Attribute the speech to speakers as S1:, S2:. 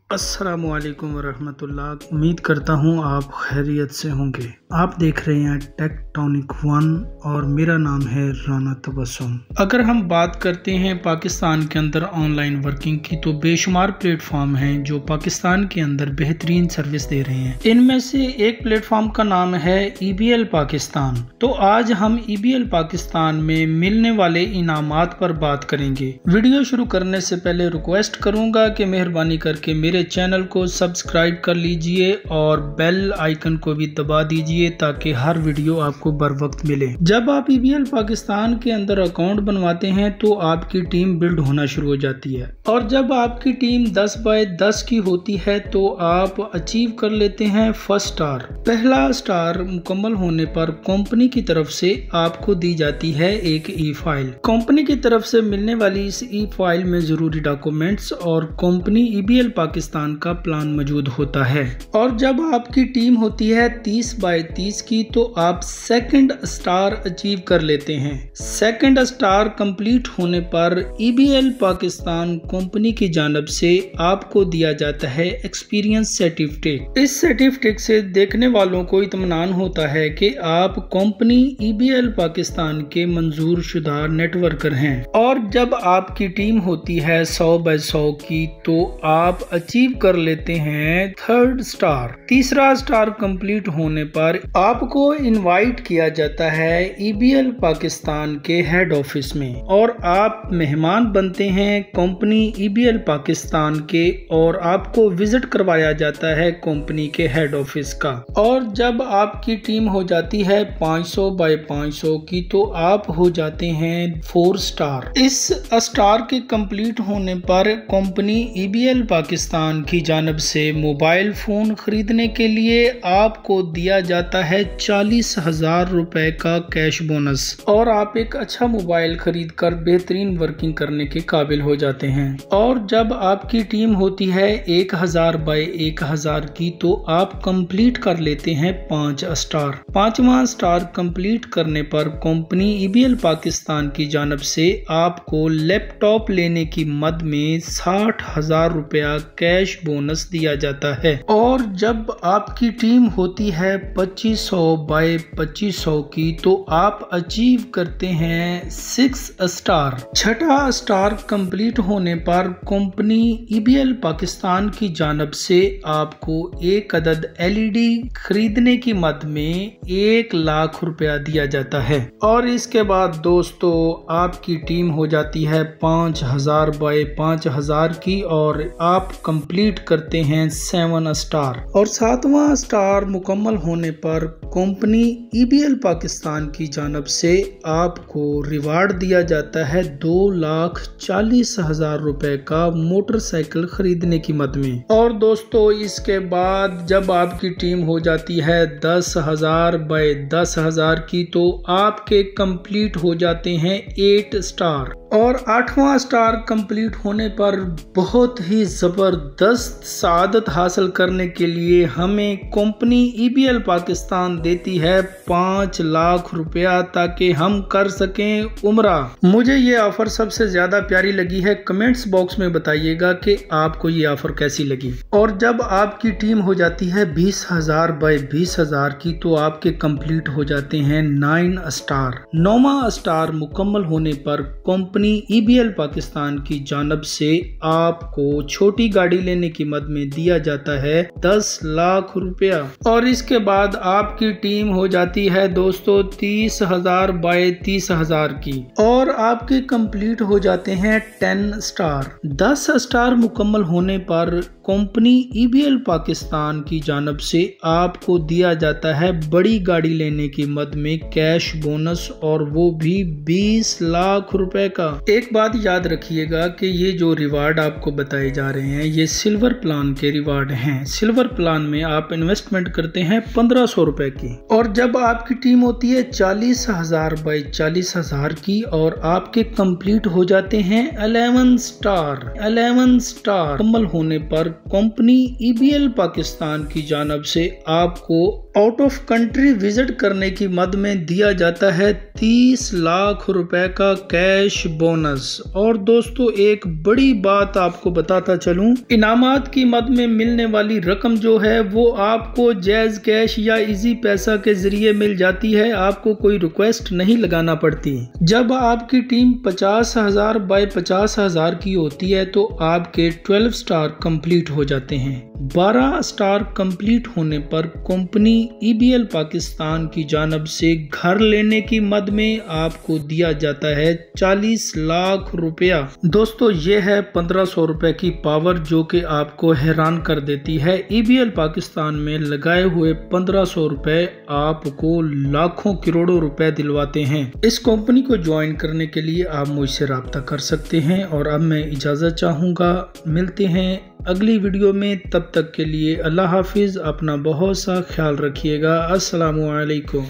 S1: अस्सलामुअलैकुम वरहमतुल्लाह। उम्मीद करता हूँ आप खैरियत से होंगे। आप देख रहे हैं टेक्टोनिक वन और मेरा नाम है राना तबस्सुम। अगर हम बात करते हैं पाकिस्तान के अंदर ऑनलाइन वर्किंग की, तो बेशुमार प्लेटफॉर्म हैं जो पाकिस्तान के अंदर बेहतरीन सर्विस दे रहे हैं। इनमें से एक प्लेटफॉर्म का नाम है EBL पाकिस्तान। तो आज हम EBL पाकिस्तान में मिलने वाले इनामात पर बात करेंगे। वीडियो शुरू करने से पहले रिक्वेस्ट करूंगा कि मेहरबानी करके मेरे चैनल को सब्सक्राइब कर लीजिए और बेल आइकन को भी दबा दीजिए ताकि हर वीडियो आपको बर वक्त मिले। जब आप EBL पाकिस्तान के अंदर अकाउंट बनवाते हैं तो आपकी टीम बिल्ड होना शुरू हो जाती है, और जब आपकी टीम 10 बाय 10 की होती है तो आप अचीव कर लेते हैं फर्स्ट स्टार। पहला स्टार मुकम्मल होने पर कंपनी की तरफ से आपको दी जाती है एक ई फाइल। कंपनी की तरफ से मिलने वाली इस ई फाइल में जरूरी डॉक्यूमेंट्स और कंपनी EBL पाकिस्तान का प्लान मौजूद होता है। और जब आपकी टीम होती है 30 बाय 30 की तो आप सेकंड स्टार अचीव कर लेते हैं। सेकंड स्टार कंप्लीट होने पर EBL पाकिस्तान कंपनी की जानिब से आपको दिया जाता है एक्सपीरियंस सर्टिफिकेट। इस सर्टिफिकेट से देखने वालों को इत्मीनान होता है कि आप कंपनी EBL पाकिस्तान के मंजूर शुदा नेटवर्कर हैं। और जब आपकी टीम होती है 100 बाय 100 की तो आप अचीव कर लेते हैं थर्ड स्टार। तीसरा स्टार कंप्लीट होने पर आपको इनवाइट किया जाता है EBL पाकिस्तान के हेड ऑफिस में और आप मेहमान बनते हैं कंपनी EBL पाकिस्तान के, और आपको विजिट करवाया जाता है कंपनी के हेड ऑफिस का। और जब आपकी टीम हो जाती है 500 बाय 500 की तो आप हो जाते हैं 4 स्टार। इस स्टार के कंप्लीट होने पर कंपनी EBL पाकिस्तान की जानिब से मोबाइल फोन खरीदने के लिए आपको दिया जाता है 40,000 रुपए का कैश बोनस, और आप एक अच्छा मोबाइल खरीद कर बेहतरीन वर्किंग करने के काबिल हो जाते हैं। और जब आपकी टीम होती है 1000 बाय 1000 की तो आप कंप्लीट कर लेते हैं 5 स्टार। 5वां स्टार कंप्लीट करने पर कंपनी EBL पाकिस्तान की जानिब से आपको लैपटॉप लेने की मद में 60,000 रुपया कैश बोनस दिया जाता है। और जब आपकी टीम होती है 2500 बाय 2500 की तो आप अचीव करते हैं 6 स्टार। छठा स्टार कंप्लीट होने पर कंपनी EBL पाकिस्तान की जानिब से आपको एक अदद LED खरीदने की मद में 1 लाख रुपया दिया जाता है। और इसके बाद दोस्तों आपकी टीम हो जाती है 5000 बाय 5000 की और आप कंप्लीट करते हैं 7 स्टार। और 7वां स्टार मुकम्मल होने पर कंपनी EBL पाकिस्तान की जानिब से आपको रिवार्ड दिया जाता है 2,40,000 रुपए का मोटरसाइकिल खरीदने की मद में। और दोस्तों इसके बाद जब आपकी टीम हो जाती है 10,000 बाय 10,000 की तो आपके कंप्लीट हो जाते हैं 8 स्टार। और 8वां स्टार कंप्लीट होने पर बहुत ही जबरदस्त सआदत हासिल करने के लिए हमें कंपनी EBL पाकिस्तान देती है 5 लाख रुपया ताकि हम कर सकें उम्रा। मुझे ये ऑफर सबसे ज्यादा प्यारी लगी है। कमेंट्स बॉक्स में बताइएगा कि आपको ये ऑफर कैसी लगी। और जब आपकी टीम हो जाती है 20,000 बाय 20,000 की तो आपके कंप्लीट हो जाते हैं 9 स्टार। 9वां स्टार मुकम्मल होने पर कंपनी EBL पाकिस्तान की जानिब से आपको छोटी गाड़ी लेने की मद में दिया जाता है 10 लाख रुपया। और इसके बाद आपकी टीम हो जाती है दोस्तों 30,000 बाय 30,000 की और आपके कंप्लीट हो जाते हैं 10 स्टार। 10 स्टार मुकम्मल होने पर कंपनी EBL पाकिस्तान की जानिब से आपको दिया जाता है बड़ी गाड़ी लेने की मद में कैश बोनस, और वो भी 20 लाख रुपए का। एक बात याद रखिएगा कि ये जो रिवार्ड आपको बताए जा रहे हैं ये सिल्वर प्लान के रिवार्ड हैं। सिल्वर प्लान में आप इन्वेस्टमेंट करते हैं 1500 रुपए की। और जब आपकी टीम होती है 40,000 बाय 40,000 की और आपके कंप्लीट हो जाते हैं 11 स्टार। 11 स्टार मुकम्मल होने पर कंपनी EBL पाकिस्तान की जानिब से आपको आउट ऑफ कंट्री विजिट करने की मद में दिया जाता है 30 लाख रुपए का कैश बोनस। और दोस्तों एक बड़ी बात आपको बताता चलूं, इनामात की मद में मिलने वाली रकम जो है वो आपको जैज कैश या इजी पैसा के जरिए मिल जाती है। आपको कोई रिक्वेस्ट नहीं लगाना पड़ती। जब आपकी टीम 50,000 बाय 50,000 की होती है तो आपके 12 स्टार कंप्लीट हो जाते हैं। 12 स्टार कंप्लीट होने पर कंपनी EBL पाकिस्तान की जानब से घर लेने की मद में आपको दिया जाता है 40 लाख रुपया। दोस्तों ये है 1500 रुपए की पावर जो कि आपको हैरान कर देती है। EBL पाकिस्तान में लगाए हुए 1500 रुपए आपको लाखों करोड़ों रुपए दिलवाते हैं। इस कंपनी को ज्वाइन करने के लिए आप मुझसे राब्ता कर सकते हैं। और अब मैं इजाजत चाहूँगा, मिलते हैं अगली वीडियो में। तब तक के लिए अल्लाह हाफिज, अपना बहुत सा ख्याल रखिएगा। अस्सलामु अलैकुम।